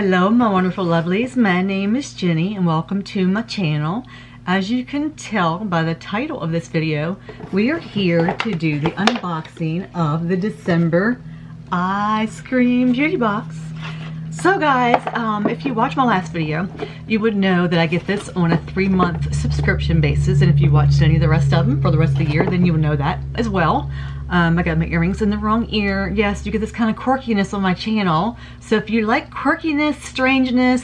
Hello my wonderful lovelies, my name is Jenny and welcome to my channel. As you can tell by the title of this video, we are here to do the unboxing of the December Eyescream Beauty Box. So guys, if you watched my last video, you would know that I get this on a 3-month subscription basis, and if you watched any of the rest of them for the rest of the year, then you would know that as well. I got my earrings in the wrong ear. Yes, you get this kind of quirkiness on my channel. So if you like quirkiness, strangeness,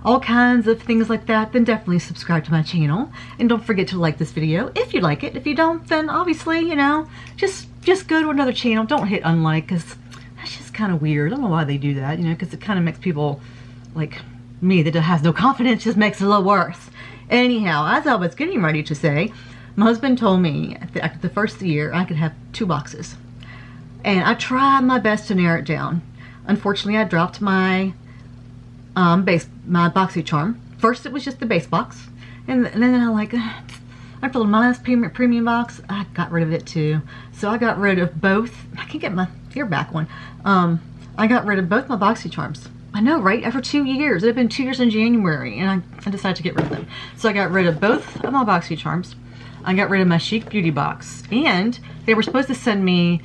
all kinds of things like that, then definitely subscribe to my channel. And don't forget to like this video if you like it. If you don't, then obviously, you know, just go to another channel. Don't hit unlike, because that's just kind of weird. I don't know why they do that, you know, because it kind of makes people like me that has no confidence, just makes it a little worse. Anyhow, as I was getting ready to say, my husband told me after the first year I could have 2 boxes. And I tried my best to narrow it down. Unfortunately, I dropped my my BoxyCharm. First it was just the base box. And then after my last premium box, I got rid of it too. So I got rid of both. I can't get my ear back one. I got rid of both my BoxyCharms. I know, right? After 2 years. It had been 2 years in January, and I decided to get rid of them. So I got rid of both of my BoxyCharms. I got rid of my Chic Beauty box, and they were supposed to send me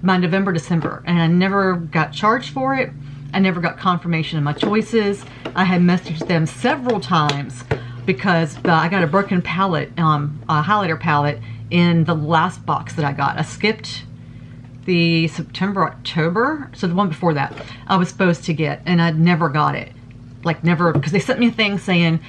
my November, December, and I never got charged for it. I never got confirmation of my choices. I had messaged them several times because I got a broken palette, a highlighter palette in the last box that I got. I skipped the September, October, so the one before that I was supposed to get, and I never got it. Like never, because they sent me a thing saying,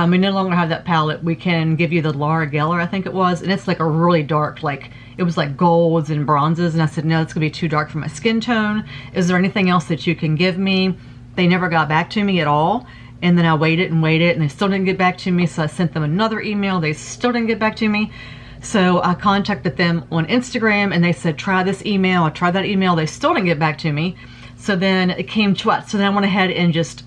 we no longer have that palette. We can give you the Laura Geller, I think it was, and it's like a really dark, like, it was like golds and bronzes, and I said, no, it's gonna be too dark for my skin tone. Is there anything else that you can give me? They never got back to me at all, and then I waited and waited, and they still didn't get back to me, so I sent them another email. They still didn't get back to me. So I contacted them on Instagram, and they said, try this email. I tried that email. They still didn't get back to me. So then it came to us. So then I went ahead and just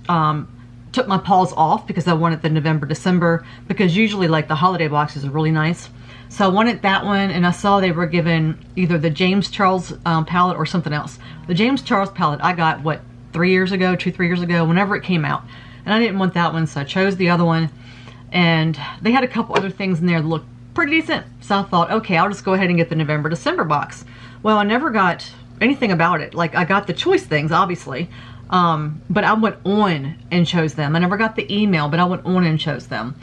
took my pause off because I wanted the November, December, because usually like the holiday boxes are really nice. So I wanted that one, and I saw they were given either the James Charles palette or something else. The James Charles palette I got, what, 3 years ago, 2-3 years ago, whenever it came out. And I didn't want that one, so I chose the other one. And they had a couple other things in there that looked pretty decent. So I thought, okay, I'll just go ahead and get the November, December box. Well, I never got anything about it. Like, I got the choice things, obviously. But I went on and chose them. I never got the email, but I went on and chose them.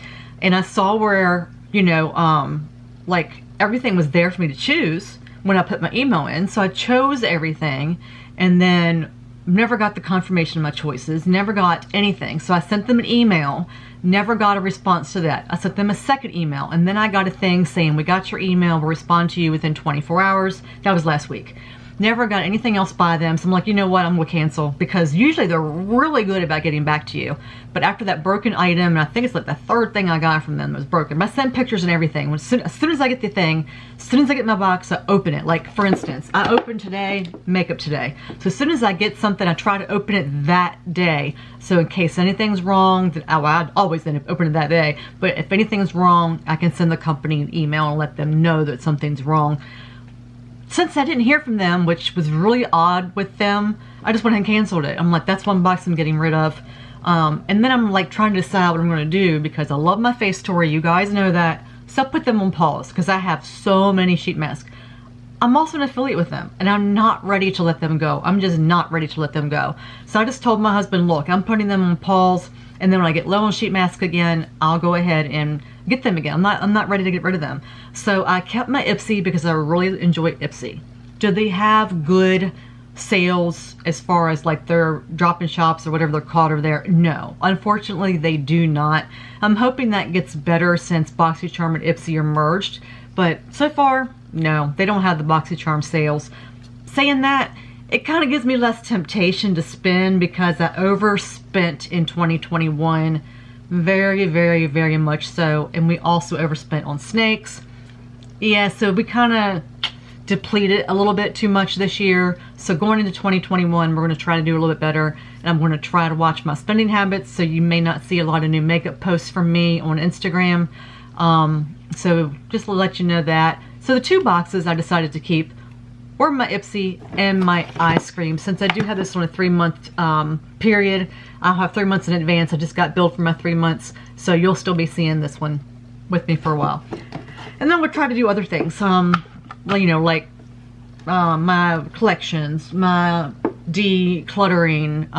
And I saw where, you know, like everything was there for me to choose when I put my email in. So I chose everything, and then never got the confirmation of my choices, never got anything. So I sent them an email, never got a response to that. I sent them a second email, and then I got a thing saying, we got your email, we'll respond to you within 24 hours. That was last week. Never got anything else by them. So I'm like, you know what, I'm gonna cancel, because usually they're really good about getting back to you. But after that broken item, and I think it's like the 3rd thing I got from them was broken. But I sent pictures and everything. As soon as I get the thing, as soon as I get my box, I open it. Like, for instance, I opened today, makeup today. So as soon as I get something, I try to open it that day. So in case anything's wrong, then I'd always end up opening it that day. But if anything's wrong, I can send the company an email and let them know that something's wrong. Since I didn't hear from them, which was really odd with them, I just went ahead and canceled it. I'm like, that's one box I'm getting rid of. And then I'm like trying to decide what I'm going to do, because I love my face story. You guys know that. So I put them on pause because I have so many sheet masks. I'm also an affiliate with them, and I'm not ready to let them go. I'm just not ready to let them go. So I just told my husband, look, I'm putting them on pause, and then when I get low on sheet masks again, I'll go ahead and get them again. I'm not ready to get rid of them. So I kept my Ipsy because I really enjoy Ipsy. Do they have good sales as far as like their drop-in shops or whatever they're called over there? No, unfortunately they do not. I'm hoping that gets better since BoxyCharm and Ipsy are merged, but so far, no, they don't have the BoxyCharm sales. Saying that, it kind of gives me less temptation to spend, because I overspent in 2021. Very, very, very much so. And we also overspent on snakes. Yeah, so we kind of depleted a little bit too much this year. So going into 2021, we're going to try to do a little bit better. And I'm going to try to watch my spending habits, so you may not see a lot of new makeup posts from me on Instagram. So just to let you know that. So the 2 boxes I decided to keep or my Ipsy and my Eyescream. Since I do have this on a 3-month period, I'll have 3 months in advance. I just got billed for my 3 months, so you'll still be seeing this one with me for a while. And then we'll try to do other things, you know, like my collections, my decluttering,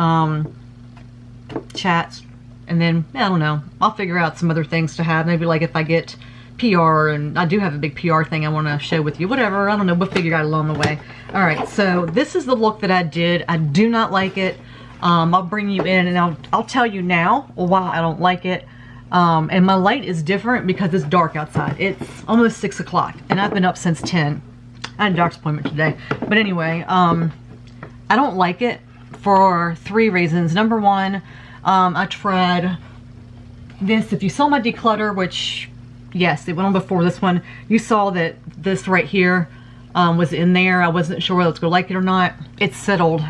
chats, and then, I don't know, I'll figure out some other things to have. Maybe like if I get PR, and I do have a big PR thing I want to share with you, whatever, I don't know, we'll figure it out along the way. Alright, so this is the look that I did. I do not like it. I'll bring you in and I'll tell you now why I don't like it. And my light is different because it's dark outside. It's almost 6 o'clock and I've been up since 10. I had a doctor's appointment today. But anyway, I don't like it for 3 reasons. Number one, I tried this. If you saw my declutter, which, yes, it went on before this one, you saw that this right here was in there. I wasn't sure whether it's going to like it or not. It's settled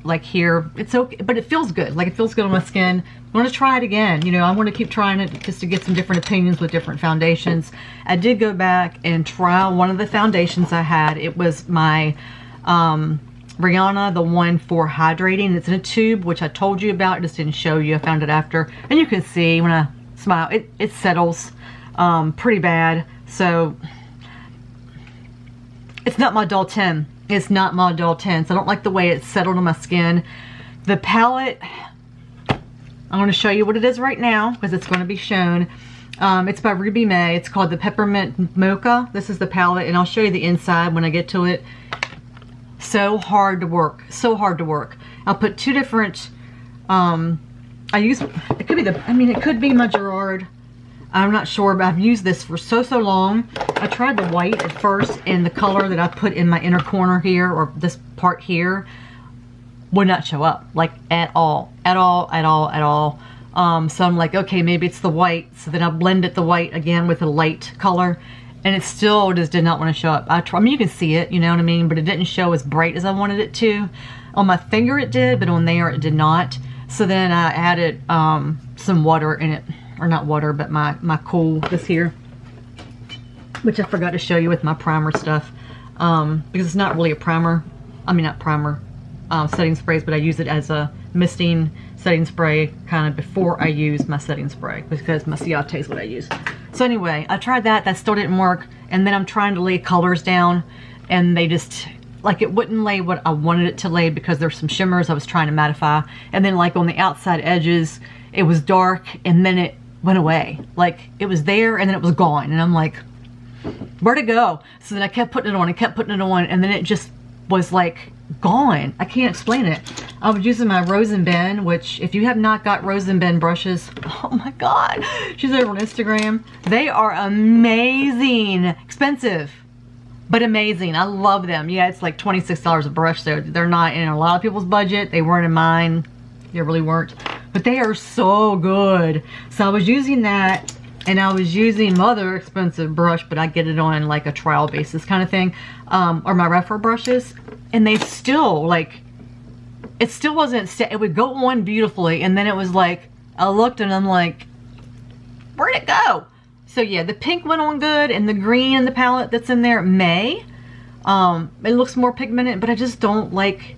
like here. It's okay, but it feels good. Like, it feels good on my skin. I want to try it again. You know, I want to keep trying it just to get some different opinions with different foundations. I did go back and try one of the foundations I had. It was my Rihanna, the one for hydrating. It's in a tube, which I told you about. I just didn't show you. I found it after. And you can see when I smile, it settles pretty bad. So it's not my doll 10. It's not my doll 10. So I don't like the way it's settled on my skin. The palette, I'm going to show you what it is right now because it's going to be shown. It's by Ruby May. It's called the Peppermint Mocha. This is the palette, and I'll show you the inside when I get to it. So hard to work. So hard to work. I'll put 2 different, it could be it could be my Gerard. I'm not sure, but I've used this for so long. I tried the white at first, and the color that I put in my inner corner here, or this part here, would not show up, like at all. So I'm like, okay, maybe it's the white. So then I blended the white again with a light color, and it still just did not want to show up. I mean, you can see it, you know what I mean, but it didn't show as bright as I wanted it to. On my finger it did, but on there it did not. So then I added some water in it. Or not water, but my cool, this here, which I forgot to show you with my primer stuff, because it's not really a primer. I mean, not primer, setting sprays, but I use it as a misting setting spray kind of before I use my setting spray, because my Ciate is what I use. So anyway, I tried that. That still didn't work. And then I'm trying to lay colors down, and they just, like, it wouldn't lay what I wanted it to lay because there's some shimmers I was trying to mattify. And then, like, on the outside edges, it was dark, and then it went away. Like, it was there and then it was gone, and I'm like, where'd it go? So then I kept putting it on and kept putting it on, and then it just was like gone. I can't explain it. I was using my Rose and Ben, which, if you have not got Rose and Ben brushes, oh my god, she's over on Instagram. They are amazing. Expensive, but amazing. I love them. Yeah, it's like $26 a brush, so they're not in a lot of people's budget. They weren't in mine. They really weren't. But they are so good. So I was using that, and I was using my other expensive brush, but I get it on like a trial basis kind of thing, or my refer brushes, and they still, like, it still wasn't, it would go on beautifully, and then it was like, I looked and I'm like, where'd it go? So yeah, the pink went on good, and the green in the palette that's in there, May, it looks more pigmented, but I just don't like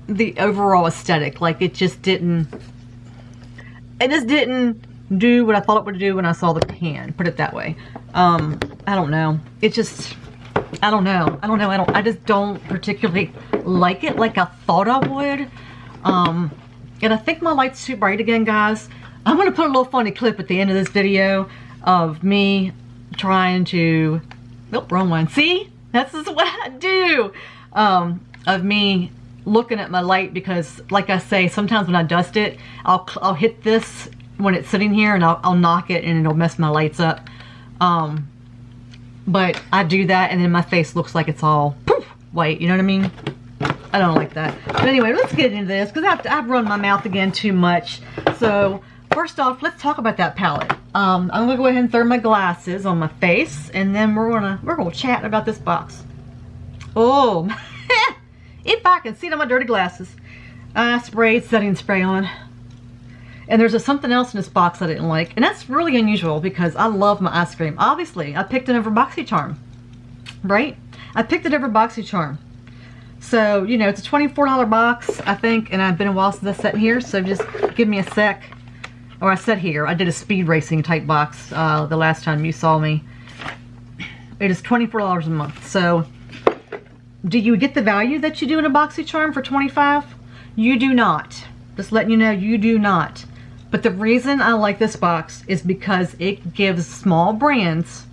the overall aesthetic. Like, it just didn't do what I thought it would do when I saw the pan, put it that way. I don't know. It just, I don't know. I just don't particularly like it like I thought I would. And I think my light's too bright again, guys. I'm going to put a little funny clip at the end of this video of me trying to, nope, wrong one. See? That's just what I do. Of me looking at my light, because like I say, sometimes when I dust it, I'll hit this when it's sitting here, and I'll knock it, and it'll mess my lights up. But I do that, and then my face looks like it's all poof, white, you know what I mean? I don't like that. But anyway, let's get into this, because I've run my mouth again too much. So first off, let's talk about that palette. I'm gonna go ahead and throw my glasses on my face, and then we're gonna chat about this box. Oh, if I can see it on my dirty glasses. I sprayed setting spray on. And there's something else in this box I didn't like. And that's really unusual because I love my ice cream. Obviously, I picked it over BoxyCharm. Right? I picked it over BoxyCharm. So, you know, it's a $24 box, I think, and I've been a while since I sat here, so just give me a sec. Or I sat here. I did a speed racing type box the last time you saw me. It is $24 a month. So, do you get the value that you do in a BoxyCharm for $25? You do not. Just letting you know, you do not. But the reason I like this box is because it gives small brands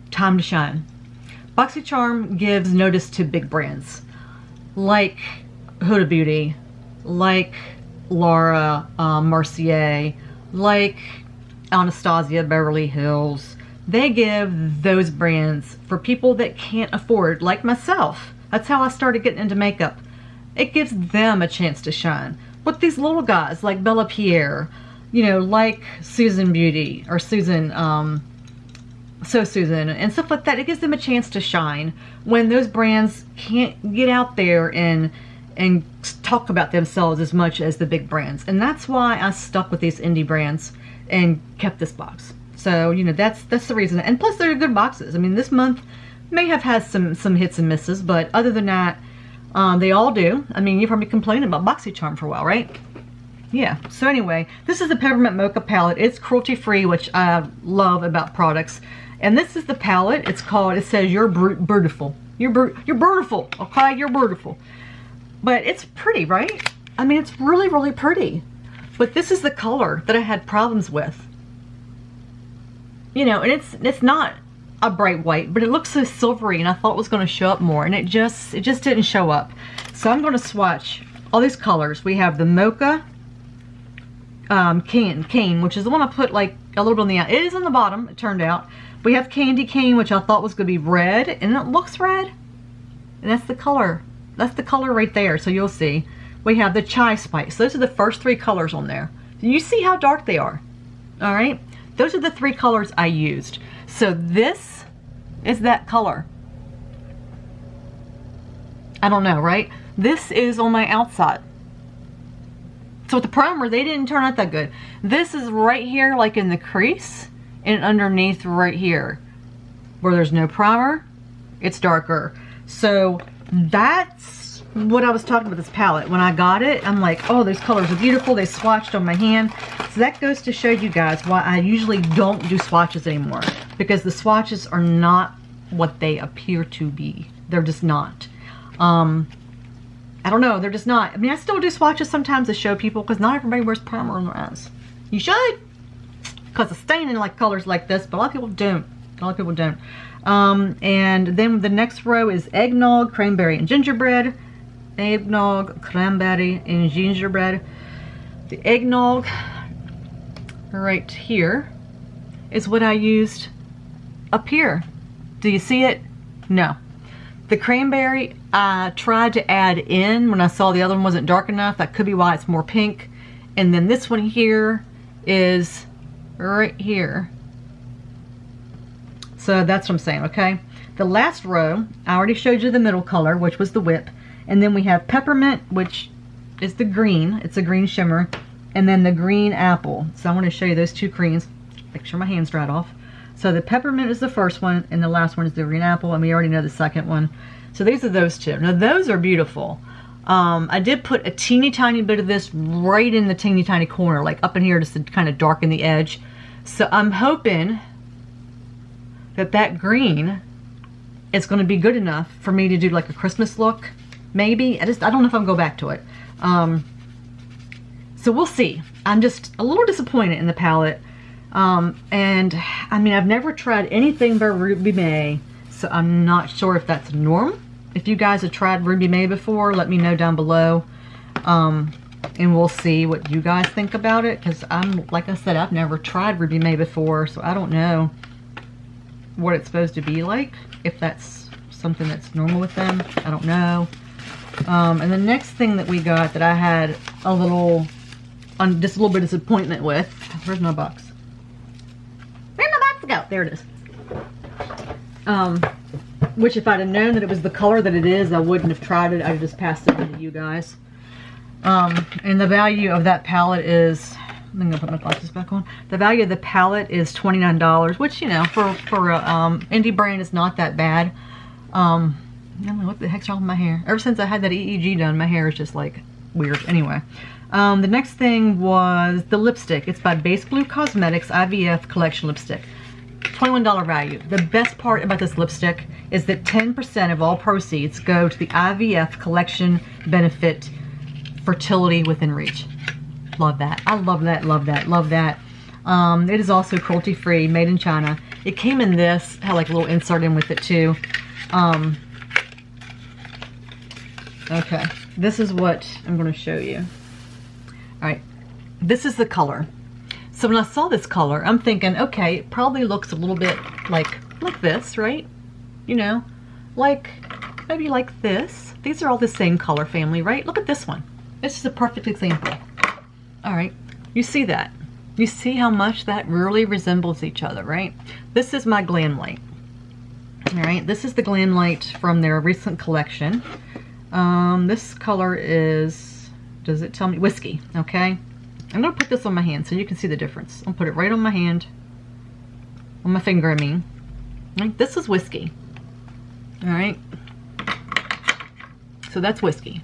time to shine. BoxyCharm gives notice to big brands like Huda Beauty, like Laura Mercier, like Anastasia Beverly Hills. They give those brands for people that can't afford, like myself. That's how I started getting into makeup. It gives them a chance to shine. But these little guys like Bella Pierre, you know, like Susan Beauty or Susan, So Susan and stuff like that, it gives them a chance to shine when those brands can't get out there and talk about themselves as much as the big brands. And that's why I stuck with these indie brands and kept this box. So, you know, that's the reason. And plus they're good boxes. I mean, this month may have had some hits and misses, but other than that, they all do. I mean, you're probably complaining about BoxyCharm for a while, right? Yeah. So anyway, this is the Peppermint Mocha palette. It's cruelty-free, which I love about products. And this is the palette. It's called, it says, You're Beautiful. You're beautiful, okay? You're beautiful. But it's pretty, right? I mean, it's really, really pretty. But this is the color that I had problems with. You know, and it's not a bright white, but it looks so silvery, and I thought it was going to show up more, and it just didn't show up. So I'm going to swatch all these colors. We have the Mocha cane, which is the one I put like a little bit on the it is on the bottom, it turned out. We have Candy Cane, which I thought was going to be red, and it looks red. And that's the color. That's the color right there, so you'll see. We have the Chai Spice. Those are the first three colors on there. You see how dark they are. All right? Those are the three colors I used. So this is that color. I don't know, right? This is on my outside. So with the primer, they didn't turn out that good. This is right here, like in the crease, and underneath right here, where there's no primer, it's darker. So that's what I was talking about this palette. When I got it, I'm like, oh, those colors are beautiful. They swatched on my hand. So that goes to show you guys why I usually don't do swatches anymore, because the swatches are not what they appear to be. They're just not. I don't know, they're just not. I mean, I still do swatches sometimes to show people, because not everybody wears primer on their eyes. You should, because it's staining like colors like this, but a lot of people don't. A lot of people don't. And then the next row is Eggnog, Cranberry, and Gingerbread. Eggnog, Cranberry, and Gingerbread. The Eggnog right here is what I used up here. Do you see it? No. The Cranberry I tried to add in when I saw the other one wasn't dark enough. That could be why it's more pink. And then this one here is right here. So that's what I'm saying, okay? The last row, I already showed you the middle color, which was the Whip. And then we have Peppermint, which is the green. It's a green shimmer. And then the Green Apple. So I want to show you those two greens. Make sure my hand's dried off. So the Peppermint is the first one, and the last one is the Green Apple, and we already know the second one. So these are those two. Now those are beautiful. I did put a teeny tiny bit of this right in the teeny tiny corner, like up in here, just to kind of darken the edge. So I'm hoping that that green is going to be good enough for me to do like a Christmas look. Maybe. I don't know if I'm going to go back to it. So we'll see. I'm just a little disappointed in the palette. And I mean, I've never tried anything by Ruby May, so I'm not sure if that's normal. If you guys have tried Ruby May before, let me know down below. And we'll see what you guys think about it, because like I said, I've never tried Ruby May before, so I don't know what it's supposed to be like, if that's something that's normal with them. I don't know. And the next thing that we got that I had a little, just a little bit of disappointment with. Where's my box? Where'd my box go? There it is. Which if I'd have known that it was the color that it is, I wouldn't have tried it. I just passed it on to you guys. And the value of that palette is, I'm gonna put my glasses back on. The value of the palette is $29, which, you know, for indie brand is not that bad. I don't know what the heck's wrong with my hair. Ever since I had that EEG done, my hair is just like weird. Anyway, the next thing was the lipstick. It's by Base Blue Cosmetics IVF Collection Lipstick. $21 value. The best part about this lipstick is that 10% of all proceeds go to the IVF Collection Benefit Fertility Within Reach. Love that. I love that, love that, love that. It is also cruelty free, made in China. It came in this, had like a little insert in with it too. Okay, this is what I'm going to show you. Alright, this is the color. So when I saw this color, I'm thinking, okay, it probably looks a little bit like this, right? You know, like, maybe like this. These are all the same color family, right? Look at this one. This is a perfect example. Alright, you see that. You see how much that really resembles each other, right? This is my Glam Light. Alright, this is the Glam Light from their recent collection. This color is, does it tell me? Whiskey, okay? I'm going to put this on my hand so you can see the difference. I'll put it right on my hand. On my finger, I mean. Right, this is whiskey. Alright. So that's whiskey.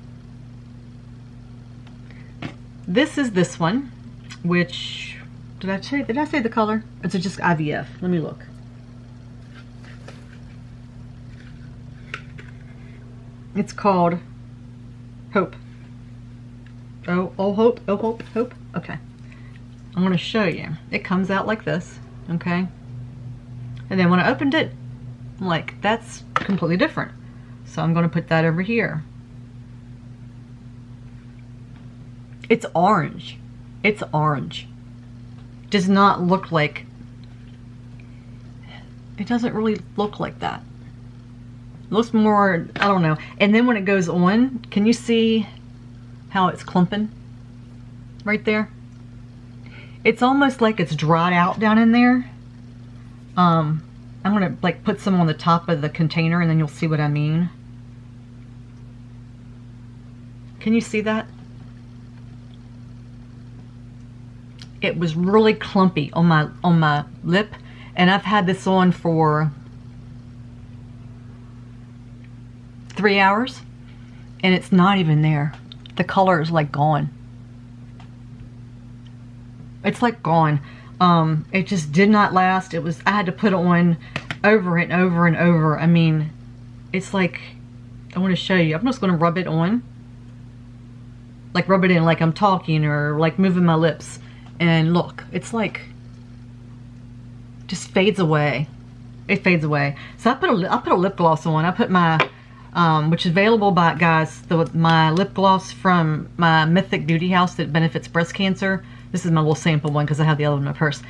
This is this one, which, did I say the color? It's just IVF. Let me look. It's called Hope. Oh, Hope, oh, Hope, Hope. Okay. I'm going to show you. It comes out like this, okay? And then when I opened it, I'm like, that's completely different. So I'm going to put that over here. It's orange. It's orange. Does not look like, it doesn't really look like that. It looks more, I don't know. And then when it goes on, can you see how it's clumping right there? It's almost like it's dried out down in there. I'm gonna like put some on the top of the container and then you'll see what I mean. Can you see that? It was really clumpy on my lip, and I've had this on for 3 hours and it's not even there. The color is like gone. It's like gone. It just did not last. It was, I had to put it on over and over and over. I mean, it's like, I want to show you. I'm just going to rub it on. Like rub it in like I'm talking or like moving my lips. And look, it's like, just fades away. It fades away. So I put a lip gloss on. I put my, which is available by, guys, my lip gloss from my Mythic Beauty House that benefits breast cancer. This is my little sample one because I have the other one in my purse.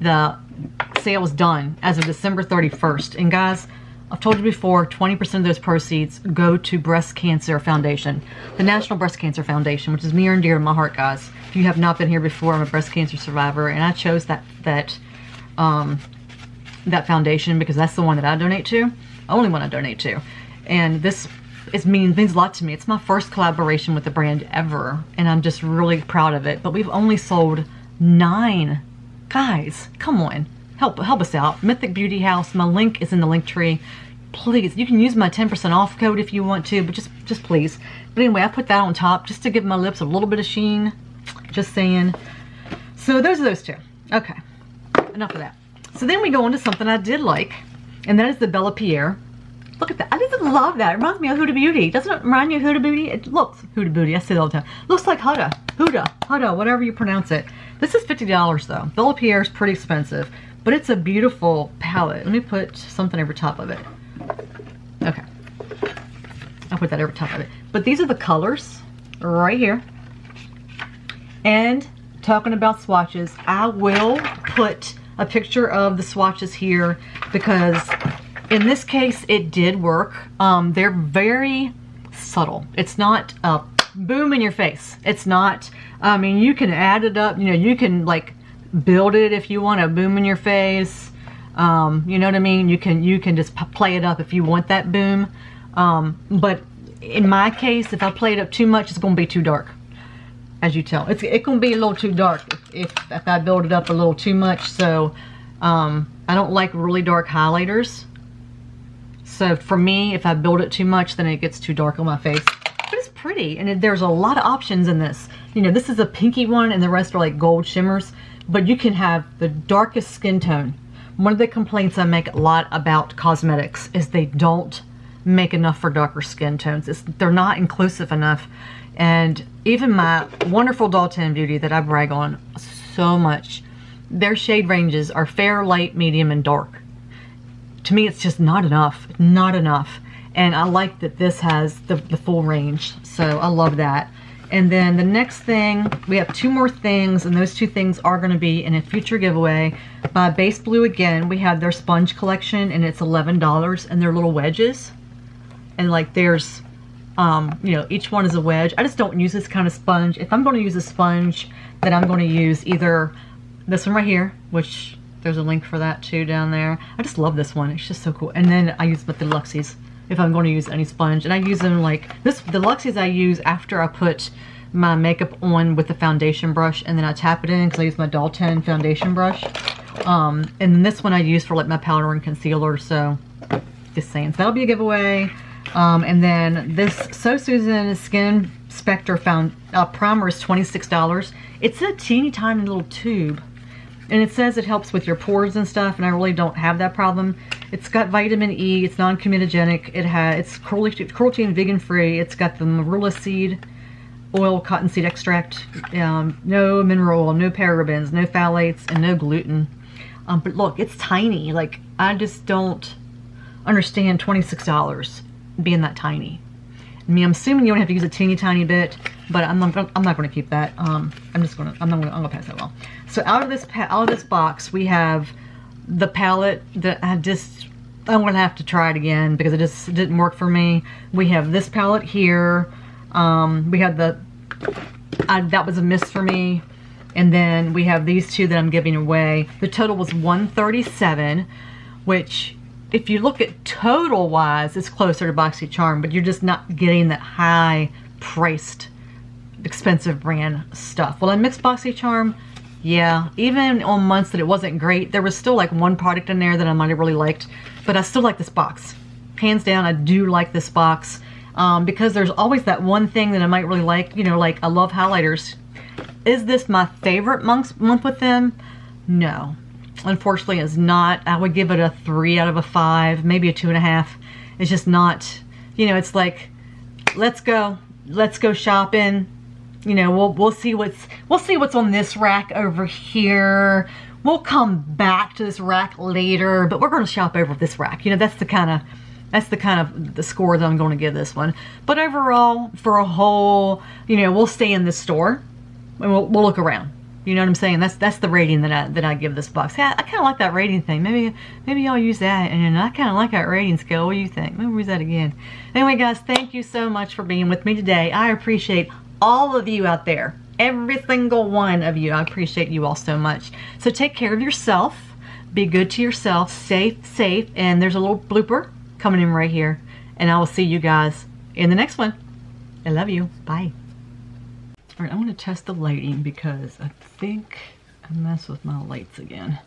The sale was done as of December 31st. And guys, I've told you before, 20% of those proceeds go to Breast Cancer Foundation, the National Breast Cancer Foundation, which is near and dear to my heart, guys. If you have not been here before, I'm a breast cancer survivor, and I chose that foundation because that's the one that I donate to, only one I donate to. And this means a lot to me. It's my first collaboration with the brand ever, and I'm just really proud of it. But we've only sold 9. Guys, come on. Help us out. Mythic Beauty House. My link is in the link tree. Please, you can use my 10% off code if you want to, but just please. But anyway, I put that on top just to give my lips a little bit of sheen. Just saying. So those are those two. Okay, enough of that. So then we go on to something I did like, and that is the Bella Pierre. Look at that. I just love that. It reminds me of Huda Beauty. Doesn't it remind you of Huda Beauty? It looks, Huda Beauty, I say it all the time. Looks like Huda, whatever you pronounce it. This is $50 though. Bella Pierre is pretty expensive, but it's a beautiful palette. Let me put something over top of it. Okay. I'll put that over top of it. But these are the colors right here. And talking about swatches, I will put a picture of the swatches here because in this case it did work. They're very subtle. It's not a boom in your face. It's not, I mean, you can add it up, you know, you can like build it if you want a boom in your face. You know what I mean? You can just play it up if you want that boom. But in my case, if I play it up too much, it's going to be too dark. As you tell, it's going to be a little too dark if I build it up a little too much. So I don't like really dark highlighters. So for me, if I build it too much, then it gets too dark on my face. But it's pretty, and there's a lot of options in this. You know, this is a pinky one, and the rest are like gold shimmers. But you can have the darkest skin tone. One of the complaints I make a lot about cosmetics is they don't make enough for darker skin tones. They're not inclusive enough. And even my wonderful Dalton Beauty that I brag on so much, their shade ranges are fair, light, medium, and dark. To me, it's just not enough. Not enough. And I like that this has the full range. So I love that. And then the next thing, we have 2 more things, and those 2 things are going to be in a future giveaway. By Base Blue again, we have their sponge collection, and it's $11, and they're little wedges. And like there's, you know, each one is a wedge. I just don't use this kind of sponge. If I'm going to use a sponge, then I'm going to use either this one right here, which there's a link for that too down there. I just love this one. It's just so cool. And then I use the Luxies if I'm going to use any sponge. And I use them like this. The Luxies I use after I put my makeup on with the foundation brush, and then I tap it in because I use my Dalton foundation brush. And this one I use for like my powder and concealer. So just saying. So that'll be a giveaway. And then this So Susan Skin Spectre primer is $26. It's a teeny tiny little tube. And it says it helps with your pores and stuff, and I really don't have that problem. It's got vitamin E, it's non-comedogenic, it's cruelty and vegan free, it's got the marula seed oil, cottonseed extract, no mineral oil, no parabens, no phthalates, and no gluten. But look, it's tiny. Like, I just don't understand $26 being that tiny. I mean, I'm assuming you only have to use a teeny tiny bit, but I'm not going to keep that. I'm gonna pass that well. So out of this box, we have the palette that I'm gonna have to try it again because it didn't work for me. We have this palette here. We have that was a miss for me. And then we have these 2 that I'm giving away. The total was $137, which, if you look at total wise, it's closer to BoxyCharm, but you're just not getting that high priced, expensive brand stuff. Well, I mixed BoxyCharm. Yeah, even on months that it wasn't great, there was still like 1 product in there that I might have really liked, but I still like this box. Hands down, I do like this box because there's always that one thing that I might really like. You know, like I love highlighters. Is this my favorite month with them? No. Unfortunately, it's not. I would give it a 3 out of a 5, maybe a 2.5. It's just not, you know, it's like, let's go shopping. You know, we'll see what's on this rack over here. We'll come back to this rack later, but we're going to shop over this rack. You know, that's the kind of the score that I'm going to give this one. But overall, for a whole, you know, we'll stay in this store and we'll look around. You know what I'm saying? That's the rating that I give this box. Yeah, I kind of like that rating thing. Maybe I'll use that. And I kind of like that rating scale. What do you think? Maybe we'll use that again. Anyway, guys, thank you so much for being with me today. I appreciate all of you out there. Every single one of you. I appreciate you all so much. So take care of yourself. Be good to yourself. Safe. And there's a little blooper coming in right here. And I will see you guys in the next one. I love you. Bye. All right, I'm going to test the lighting because I think I messed with my lights again.